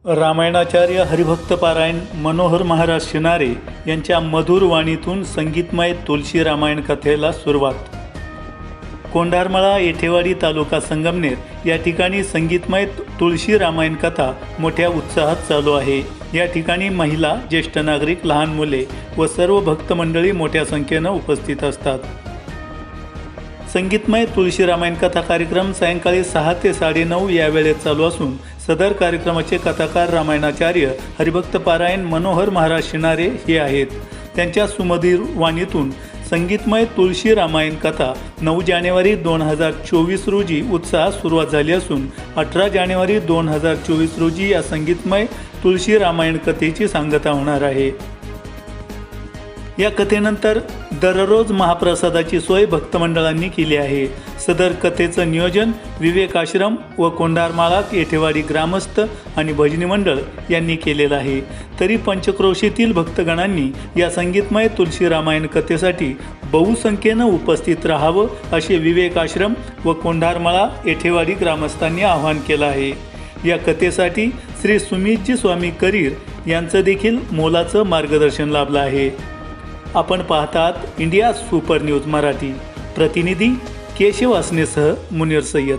रामायणाचार्य हरिभक्त पारायण मनोहर महाराज शिनारे यांच्या मधुर वाणीतून संगीतमय तुळशी रामायण कथेला सुरुवात। कोंढारमळा येठेवाडी तालुका संगमनेर या ठिकाणी संगीतमय तुळशी रामायण कथा मोठ्या उत्साहात चालू आहे। या ठिकाणी महिला, ज्येष्ठ नागरिक, लहान मुले व सर्व भक्त मंडळी मोठ्या संख्येने उपस्थित असतात। संगीतमय तुळशी रामायण कथा कार्यक्रम सायंकाळी 6 ते 9:30 या वेळेत चालू असून सदर कार्यक्रमाचे कथाकार रामायणाचार्य हरिभक्त पारायण मनोहर महाराज शिनारे हे आहेत। त्यांच्या सुमधुर वाणीतून संगीतमय तुळशी रामायण कथा 9 जानेवारी 2024 रोजी उत्साहात सुरुवात झाली असून 18 जानेवारी 2024 रोजी या संगीतमय तुळशी रामायण कथेची सांगता होणार आहे। या कथेनंतर दररोज महाप्रसादाची सोय भक्तमंडळांनी केली आहे। सदर कथेचं नियोजन विवेक आश्रम व कोंढारमाळा येठेवाडी ग्रामस्थ आणि भजनी मंडळ यांनी केलेलं आहे। तरी पंचक्रोशीतील भक्तगणांनी या संगीतमय तुळशी रामायण कथेसाठी बहुसंख्येनं उपस्थित राहावं असे विवेक आश्रम व कोंढारमाळा येठेवाडी ग्रामस्थांनी आवाहन केलं आहे। या कथेसाठी श्री सुमितजी स्वामी करीर यांचं देखील मोलाचं मार्गदर्शन लाभलं आहे। आपण पाहतात इंडिया सुपर न्यूज मराठी। प्रतिनिधी केशव असनेसह मुनीर सय्यद।